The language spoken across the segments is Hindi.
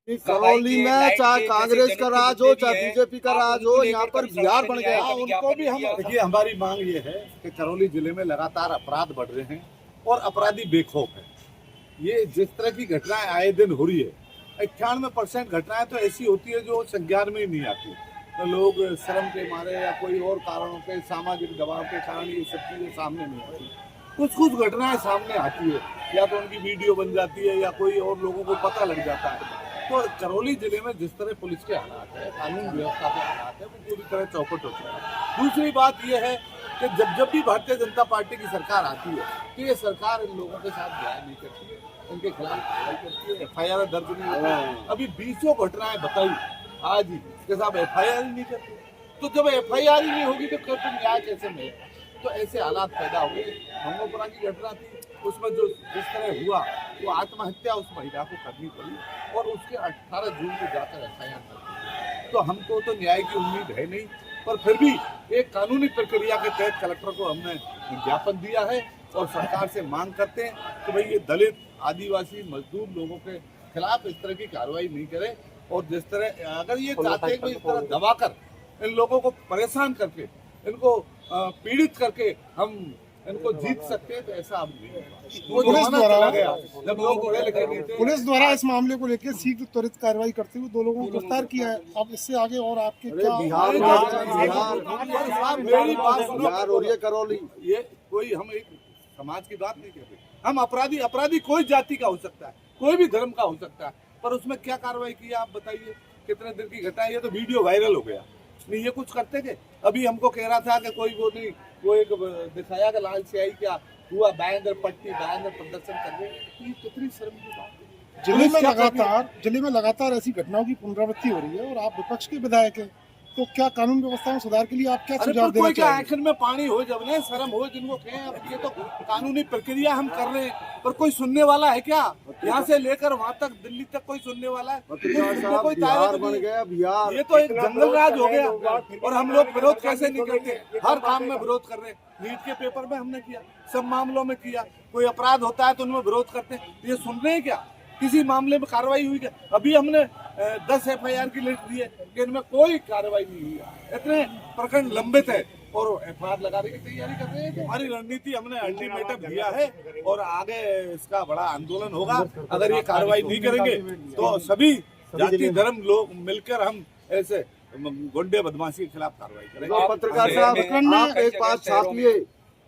करौली में चाहे कांग्रेस का राज हो चाहे बीजेपी का राज हो, यहाँ पर बिहार बन गया। उनको भी हम देखिए, हमारी मांग ये है कि करौली जिले में लगातार अपराध बढ़ रहे हैं और अपराधी बेखौफ है। ये जिस तरह की घटनाएं आए दिन हो रही है, 91% घटनाएं तो ऐसी होती है जो संज्ञान में ही नहीं आती। तो लोग शर्म के मारे या कोई और कारणों के, सामाजिक दबाव के कारण ये सब चीजें सामने नहीं आती। कुछ घटनाएं सामने आती है, या तो उनकी वीडियो बन जाती है या कोई और लोगों को पता लग जाता है। तो करौली जिले में जिस तरह पुलिस के हालात है, कानून व्यवस्था के हालात है, वो पूरी तरह चौपट हो चुका है। दूसरी बात यह है कि जब भी भारतीय जनता पार्टी की सरकार आती है तो ये सरकार इन लोगों के साथ न्याय नहीं करती है, इनके खिलाफ कार्रवाई करती है, FIR दर्ज नहीं होती है। अभी 20 घटनाएं बताई आज ही के साथ FIR ही नहीं करती। तो जब FIR ही नहीं होगी तो फिर न्याय कैसे मिलेगा? तो ऐसे हालात पैदा हुए। भंगोपुरा की घटना थी, उसमें जो जिस तरह हुआ वो आत्महत्या उस महिला को करनी पड़ी और उसके 18 जून को जाकर FIR कर दी। तो हमको तो न्याय की उम्मीद है नहीं, पर फिर भी एक कानूनी प्रक्रिया के तहत कलेक्टर को हमने ज्ञापन दिया है और सरकार से मांग करते हैं कि भाई ये दलित, आदिवासी, मजदूर लोगों के खिलाफ इस तरह की कार्रवाई नहीं करे। और जिस तरह अगर ये चाहते हैं कि इस तरह दबाकर इन लोगों को परेशान करके, इनको पीड़ित करके हम इनको जीत सकते हैं, तो ऐसा अब नहीं होगा। वो जमाना चला गया जब लोग पढ़े लिखे नहीं थे। पुलिस द्वारा इस मामले को लेकर शीघ्र त्वरित कार्रवाई करते हुए 2 लोगों को गिरफ्तार किया है। अब इससे आगे और आपके क्या? बिहार हो रही है करौली। ये कोई हम एक समाज की बात नहीं करते। हम अपराधी कोई जाति का हो सकता है, कोई भी धर्म का हो सकता है, पर उसमें क्या कार्रवाई की आप बताइए? कितने दिन की घटना है? ये तो वीडियो वायरल हो गया। नहीं, ये कुछ करते थे। अभी हमको कह रहा था कि कोई वो नहीं, वो एक दिखाया कि लाल स्याही क्या हुआ, बैनर पट्टी, बैनर प्रदर्शन कर रहे। ये कितनी शर्म की बात है। जिले में लगातार ऐसी घटनाओं की पुनरावृत्ति हो रही है और आप विपक्ष के विधायक हैं, तो क्या कानून व्यवस्था में सुधार के लिए आप क्या सुझाव देना चाहेंगे? एक्शन में पानी हो, जब ने शर्म हो जिनको कहें। अब ये तो कानूनी प्रक्रिया हम कर रहे हैं, पर कोई सुनने वाला है क्या? यहाँ से लेकर वहाँ तक, दिल्ली तक कोई सुनने वाला है? कोई बिहार बन गया बिहार। ये तो एक जंगल राज हो गया। और हम लोग विरोध कैसे नहीं करते? हर काम में विरोध कर रहे हैं। नीट के पेपर में हमने किया, सब मामलों में किया। कोई अपराध होता है तो उनमें विरोध करते हैं। ये सुन रहे हैं क्या? किसी मामले में कार्रवाई हुई क्या? अभी हमने 10 FIR की लिस्ट दी है कि इनमें कोई कार्रवाई नहीं हुई है। इतने प्रकरण लंबित है और FIR लगाने की तैयारी कर रहे हैं। हमारी रणनीति, हमने अल्टीमेटम दिया है और आगे इसका बड़ा आंदोलन होगा। अगर ये कार्रवाई नहीं करेंगे तो सभी जाति धर्म लोग मिलकर हम ऐसे गुंडे बदमाशी के खिलाफ कार्रवाई करेंगे। पत्रकार साहब, आप एक बात छाप लिए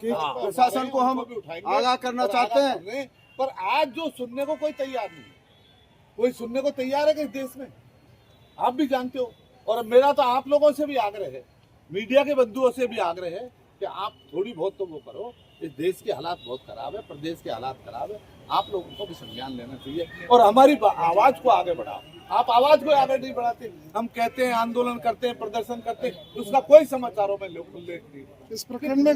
कि प्रशासन को हम आगाह करना चाहते हैं, पर आज जो सुनने को कोई तैयार नहीं। कोई सुनने को तैयार है कि इस देश में? आप भी जानते हो। और मेरा तो आप लोगों से भी आग्रह है, मीडिया के बंधुओं से भी आग्रह है कि आप थोड़ी बहुत तो वो करो। इस देश के हालात बहुत खराब है, प्रदेश के हालात खराब है। आप लोगों को भी संज्ञान लेना चाहिए और हमारी आवाज को आगे बढ़ाओ। आप आवाज को आगे नहीं बढ़ाते। हम कहते हैं, आंदोलन करते हैं, प्रदर्शन करते हैं, उसका कोई समाचारों में उल्लेख नहीं। इस प्रकरण में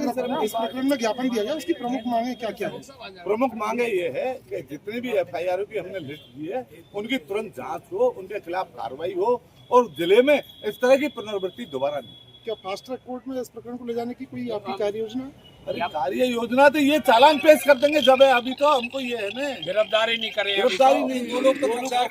ज्ञापन दिया गया, उसकी प्रमुख मांगे क्या क्या है? प्रमुख मांगे ये है कि जितने भी FIR की हमने लिस्ट दी है, उनकी तुरंत जांच हो, उनके खिलाफ कार्रवाई हो और जिले में इस तरह की पुनरावृत्ति दोबारा नहीं। क्या फास्ट ट्रैक कोर्ट में इस प्रकरण को ले जाने की कोई आपकी कार्य योजना? अरे कार्य योजना तो ये चालान पेश कर देंगे जब है। अभी तो हमको ये है ना, गिरफ्तारी नहीं करें, गिरफ्तारी नहीं। वो लोग तो खुलासा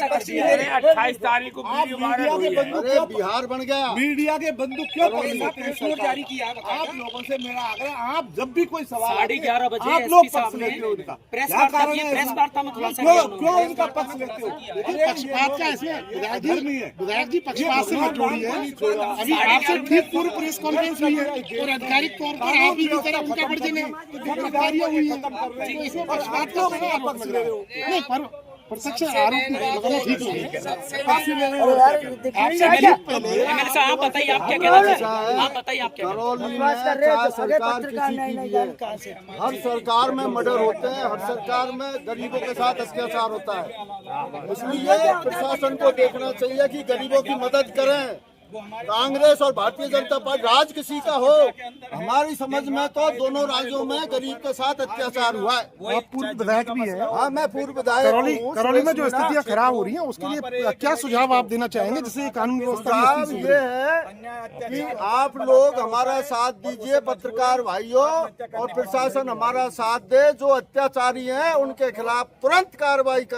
कर दिया है 28 तारीख को। अरे बिहार बन गया। मीडिया के बंदूक क्यों जारी किया? आप लोगों से मेरा आग्रह, आप जब भी कोई सवाल 11:30 बजे आप लोग पक्ष लेते हो उनका, प्रेस वार्ता में खुलासा क्यों उनका पक्ष लेते हो? पक्षपात का इसमें विधायक जी पक्षपात से मत जोड़िए। अभी आपसे ठीक पूर्व प्रेस कॉन्फ्रेंस हुई है और आधिकारिक तौर पर आप भी तरह उनका वर्जन है, तो जो गिरफ्तारियां हुई है तो इसमें पक्षपात का आरोप लग रहा है। नहीं, पर प्रत्यक्ष आरोप लगाना ठीक नहीं है। आप बताइए, आप क्या कहना चाहते हैं? आप बताइए, आप क्या करौली में चाहे सरकार किसी की भी है, हर सरकार में मर्डर होते हैं, हर सरकार में गरीबों के साथ अत्याचार होता है। इसलिए प्रशासन को देखना चाहिए कि गरीबों की मदद करें। कांग्रेस और भारतीय जनता पार्टी राज किसी का हो, हमारी समझ में तो दोनों राज्यों में गरीब के साथ अत्याचार हुआ है। आप पूर्व विधायक भी हैं। हाँ, मैं पूर्व विधायक हूँ। करौली में जो स्थितियां खराब हो रही हैं उसके लिए क्या सुझाव आप देना चाहेंगे, जिससे कानून व्यवस्था सुझाव ये है कि आप लोग हमारा साथ दीजिए, पत्रकार भाइयों, और प्रशासन हमारा साथ दे। जो अत्याचारी हैं उनके खिलाफ तुरंत कार्रवाई कर